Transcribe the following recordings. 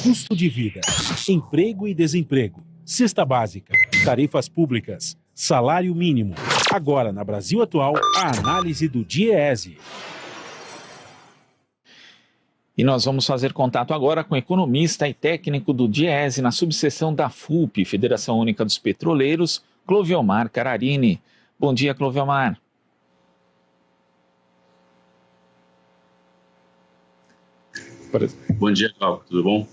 Custo de vida, emprego e desemprego, cesta básica, tarifas públicas, salário mínimo. Agora, na Brasil Atual, a análise do DIEESE. E nós vamos fazer contato agora com o economista e técnico do DIEESE na subseção da FUP, Federação Única dos Petroleiros, Cloviomar Cararini. Bom dia, Cloviomar. Bom dia, Cláudio. Tudo bom?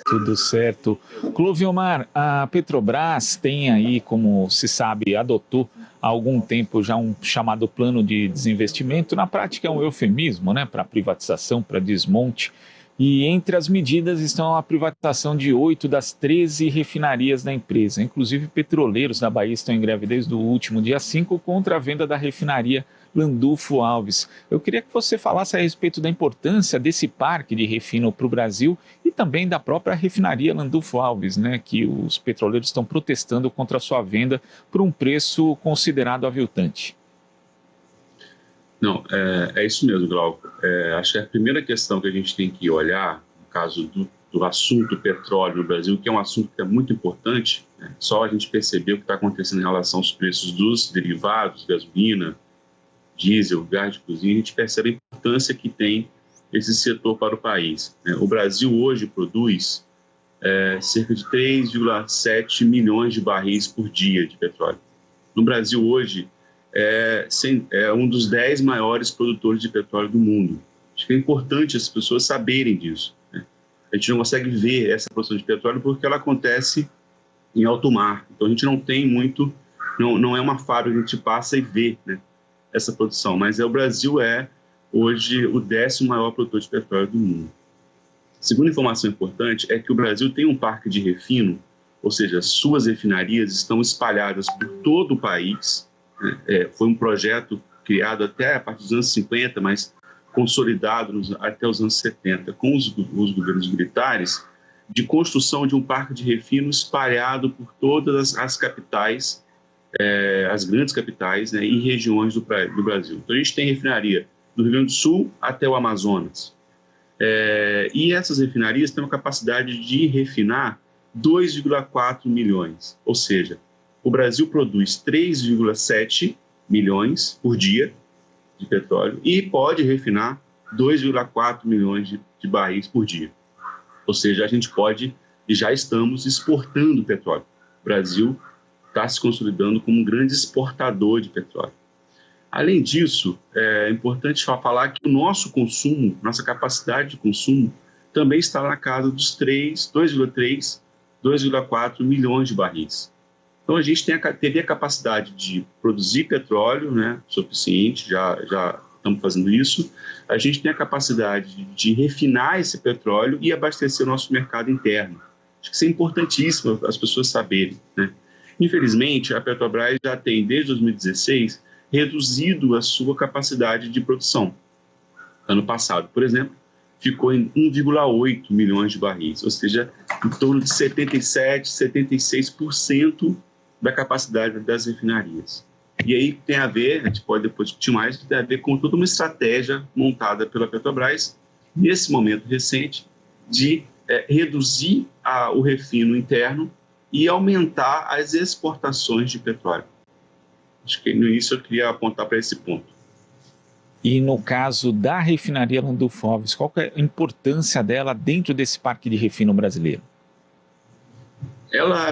Tudo certo. Cloviomar, a Petrobras tem aí, como se sabe, adotou há algum tempo já um chamado plano de desinvestimento. Na prática é um eufemismo, né, para privatização, para desmonte. E entre as medidas estão a privatização de 8 das 13 refinarias da empresa. Inclusive, petroleiros da Bahia estão em greve desde o último dia 5 contra a venda da refinaria Landulfo Alves. Eu queria que você falasse a respeito da importância desse parque de refino para o Brasil e também da própria refinaria Landulfo Alves, né, que os petroleiros estão protestando contra a sua venda por um preço considerado aviltante. Não, é isso mesmo, Glauco. Acho que a primeira questão que a gente tem que olhar, no caso do assunto petróleo no Brasil, que é um assunto que é muito importante, né? Só a gente perceber o que está acontecendo em relação aos preços dos derivados, gasolina, diesel, gás de cozinha, a gente percebe a importância que tem esse setor para o país, né? O Brasil hoje produz cerca de 3,7 milhões de barris por dia de petróleo. No Brasil hoje, é um dos 10 maiores produtores de petróleo do mundo. Acho que é importante as pessoas saberem disso, né? A gente não consegue ver essa produção de petróleo porque ela acontece em alto mar. Então a gente não tem muito, não é uma fábrica que a gente passa e vê, né, essa produção. Mas o Brasil é hoje o 10º maior produtor de petróleo do mundo. A segunda informação importante é que o Brasil tem um parque de refino, ou seja, suas refinarias estão espalhadas por todo o país. Foi um projeto criado até a partir dos anos 50, mas consolidado até os anos 70, com os governos militares, de construção de um parque de refino espalhado por todas as capitais, as grandes capitais, né, e regiões do Brasil. Então a gente tem refinaria do Rio Grande do Sul até o Amazonas. E essas refinarias têm uma capacidade de refinar 2,4 milhões, ou seja, o Brasil produz 3,7 milhões por dia de petróleo e pode refinar 2,4 milhões de barris por dia. Ou seja, a gente pode e já estamos exportando petróleo. O Brasil está se consolidando como um grande exportador de petróleo. Além disso, é importante falar que o nosso consumo, nossa capacidade de consumo, também está na casa dos 2,3, 2,4 milhões de barris. Então, a gente teria a capacidade de produzir petróleo, né, suficiente, já estamos fazendo isso. A gente tem a capacidade de refinar esse petróleo e abastecer o nosso mercado interno. Acho que isso é importantíssimo as pessoas saberem, né? Infelizmente, a Petrobras já tem, desde 2016, reduzido a sua capacidade de produção. Ano passado, por exemplo, ficou em 1,8 milhões de barris, ou seja, em torno de 77%, 76% da capacidade das refinarias. E aí tem a ver, a gente pode depois discutir mais, tem a ver com toda uma estratégia montada pela Petrobras, nesse momento recente, de reduzir o refino interno e aumentar as exportações de petróleo. Acho que no início eu queria apontar para esse ponto. E no caso da refinaria Landulfo Alves, qual que é a importância dela dentro desse parque de refino brasileiro?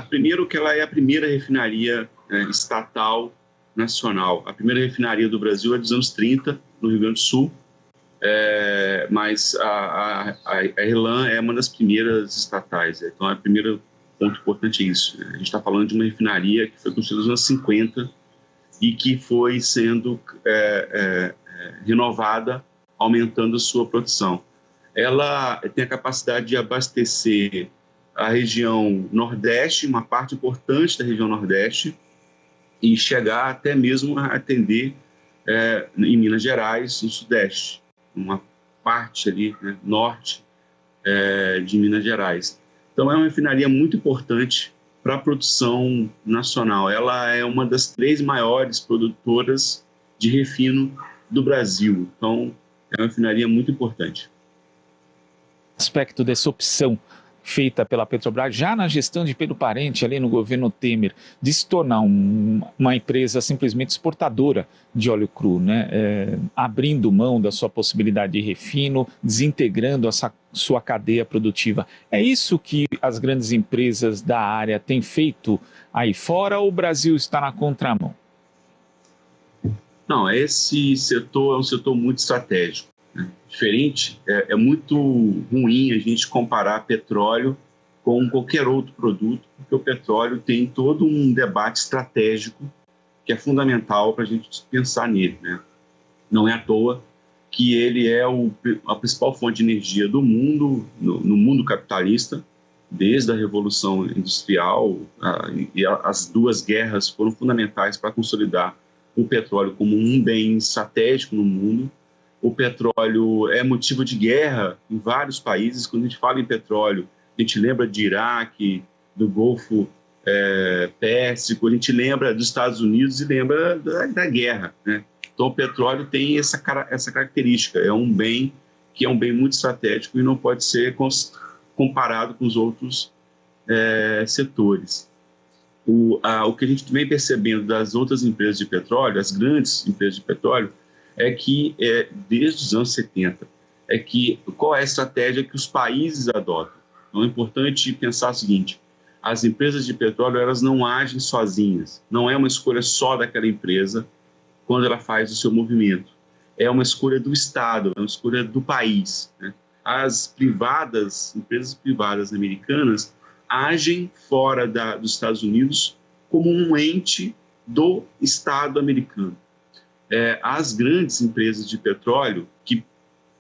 Primeiro que ela é a primeira refinaria estatal nacional. A primeira refinaria do Brasil é dos anos 30, no Rio Grande do Sul, mas a RLAM é uma das primeiras estatais. Então, o primeiro ponto importante é isso. A gente está falando de uma refinaria que foi construída nos anos 50 e que foi sendo renovada, aumentando a sua produção. Ela tem a capacidade de abastecer a região Nordeste, uma parte importante da região Nordeste, e chegar até mesmo a atender em Minas Gerais, no Sudeste, uma parte ali, né, norte de Minas Gerais. Então é uma refinaria muito importante para a produção nacional. Ela é uma das 3 maiores produtoras de refino do Brasil. Então é uma refinaria muito importante. aspecto dessa opção feita pela Petrobras, já na gestão de Pedro Parente, ali no governo Temer, de se tornar uma empresa simplesmente exportadora de óleo cru, né? Abrindo mão da sua possibilidade de refino, desintegrando essa sua cadeia produtiva. É isso que as grandes empresas da área têm feito aí fora, ou o Brasil está na contramão? Não, esse setor é um setor muito estratégico. Diferente, é muito ruim a gente comparar petróleo com qualquer outro produto, porque o petróleo tem todo um debate estratégico que é fundamental para a gente pensar nele, né? Não é à toa que ele é a principal fonte de energia do mundo, no mundo capitalista, desde a Revolução Industrial, e as duas guerras foram fundamentais para consolidar o petróleo como um bem estratégico no mundo. O petróleo é motivo de guerra em vários países. Quando a gente fala em petróleo, a gente lembra de Iraque, do Golfo Pérsico, a gente lembra dos Estados Unidos e lembra da guerra, né? Então, o petróleo tem essa característica, é um bem que é um bem muito estratégico e não pode ser comparado com os outros setores. O que a gente vem percebendo das outras empresas de petróleo, as grandes empresas de petróleo, é que, desde os anos 70, qual é a estratégia que os países adotam. Então, é importante pensar o seguinte: as empresas de petróleo, elas não agem sozinhas, não é uma escolha só daquela empresa quando ela faz o seu movimento, é uma escolha do Estado, é uma escolha do país, né? As empresas privadas americanas agem fora dos Estados Unidos como um ente do Estado americano. As grandes empresas de petróleo, que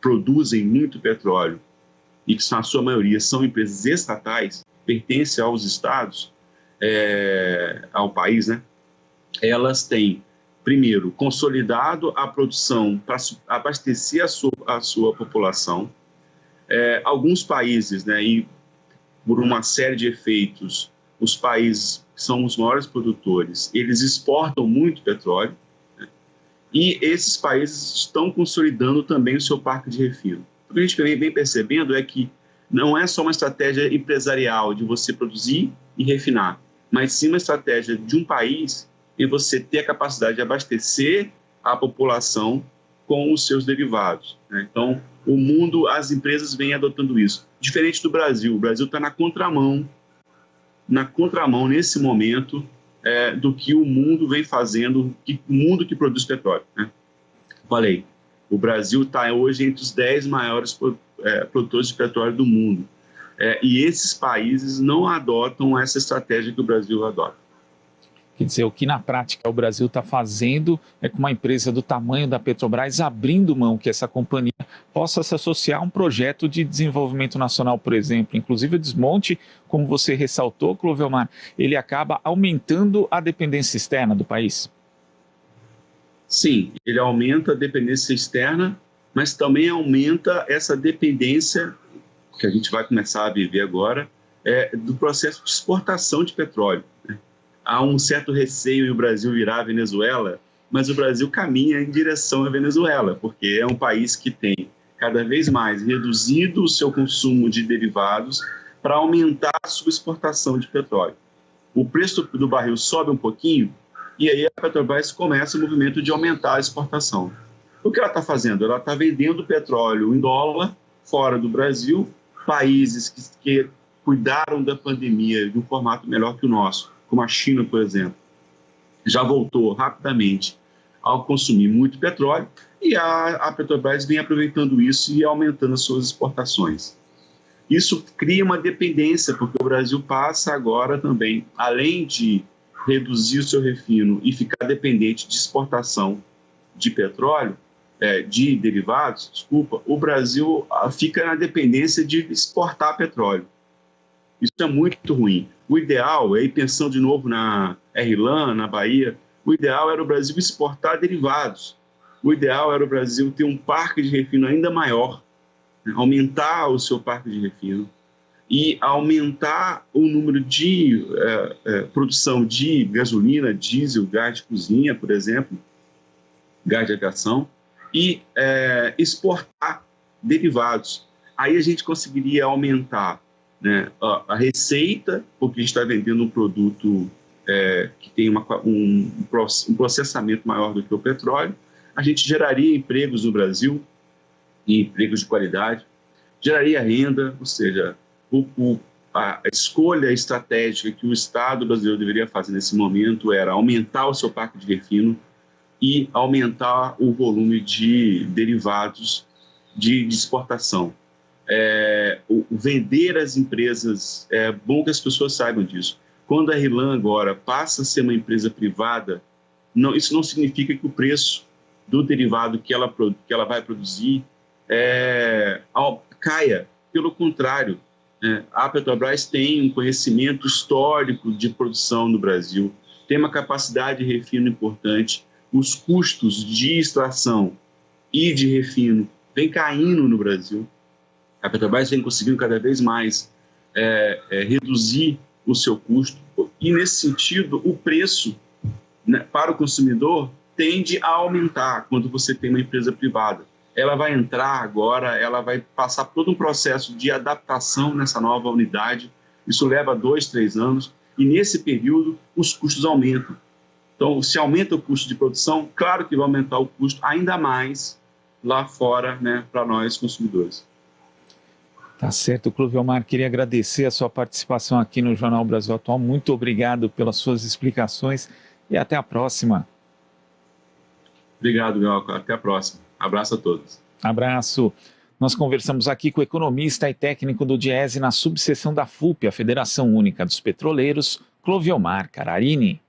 produzem muito petróleo e que, na sua maioria, são empresas estatais, pertencem aos estados, ao país, né? Elas têm, primeiro, consolidado a produção para abastecer a sua população. Alguns países, né, e por uma série de efeitos, os países que são os maiores produtores, eles exportam muito petróleo, né? E esses países estão consolidando também o seu parque de refino. O que a gente vem percebendo é que não é só uma estratégia empresarial de você produzir e refinar, mas sim uma estratégia de um país em você ter a capacidade de abastecer a população com os seus derivados, né? Então, o mundo, as empresas vêm adotando isso. Diferente do Brasil, o Brasil está na contramão nesse momento do que o mundo vem fazendo, o mundo que produz petróleo, né? Falei, o Brasil está hoje entre os 10 maiores produtores de petróleo do mundo. E esses países não adotam essa estratégia que o Brasil adota. Quer dizer, o que na prática o Brasil está fazendo é com uma empresa do tamanho da Petrobras abrindo mão que essa companhia possa se associar a um projeto de desenvolvimento nacional, por exemplo. Inclusive o desmonte, como você ressaltou, Clovelmar, ele acaba aumentando a dependência externa do país. Sim, ele aumenta a dependência externa, mas também aumenta essa dependência que a gente vai começar a viver agora, do processo de exportação de petróleo, né? Há um certo receio em o Brasil virar a Venezuela, mas o Brasil caminha em direção à Venezuela, porque é um país que tem cada vez mais reduzido o seu consumo de derivados para aumentar a sua exportação de petróleo. O preço do barril sobe um pouquinho e aí a Petrobras começa o movimento de aumentar a exportação. O que ela está fazendo? Ela está vendendo petróleo em dólar fora do Brasil, países que cuidaram da pandemia de um formato melhor que o nosso, como a China, por exemplo, já voltou rapidamente ao consumir muito petróleo e a Petrobras vem aproveitando isso e aumentando as suas exportações. Isso cria uma dependência, porque o Brasil passa agora também, além de reduzir o seu refino e ficar dependente de exportação de petróleo, de derivados, o Brasil fica na dependência de exportar petróleo. Isso é muito ruim. O ideal, aí pensando de novo na RLAM, na Bahia, o ideal era o Brasil exportar derivados. O ideal era o Brasil ter um parque de refino ainda maior, né? Aumentar o seu parque de refino e aumentar o número de produção de gasolina, diesel, gás de cozinha, por exemplo, gás de aviação, e exportar derivados. aí a gente conseguiria aumentar, né, a receita, porque a gente está vendendo um produto que tem um processamento maior do que o petróleo. A gente geraria empregos no Brasil, e empregos de qualidade, geraria renda, ou seja, a escolha estratégica que o Estado brasileiro deveria fazer nesse momento era aumentar o seu parque de refino e aumentar o volume de derivados de exportação. Vender as empresas, é bom que as pessoas saibam disso. Quando a RLAM agora passa a ser uma empresa privada, isso não significa que o preço do derivado que ela vai produzir caia. Pelo contrário, a Petrobras tem um conhecimento histórico de produção no Brasil, tem uma capacidade de refino importante, os custos de extração e de refino vem caindo no Brasil. A Petrobras vem conseguindo cada vez mais reduzir o seu custo e, nesse sentido, o preço, né, para o consumidor tende a aumentar quando você tem uma empresa privada. Ela vai entrar agora, ela vai passar por todo um processo de adaptação nessa nova unidade. Isso leva 2, 3 anos e, nesse período, os custos aumentam. Então, se aumenta o custo de produção, claro que vai aumentar o custo ainda mais lá fora, né, para nós consumidores. Tá certo, Clóvio Omar, queria agradecer a sua participação aqui no Jornal Brasil Atual. Muito obrigado pelas suas explicações e até a próxima. Obrigado, Glauco. Até a próxima. Abraço a todos. Abraço. Nós conversamos aqui com o economista e técnico do Diese na subseção da FUP, a Federação Única dos Petroleiros, Clóvio Omar Cararini.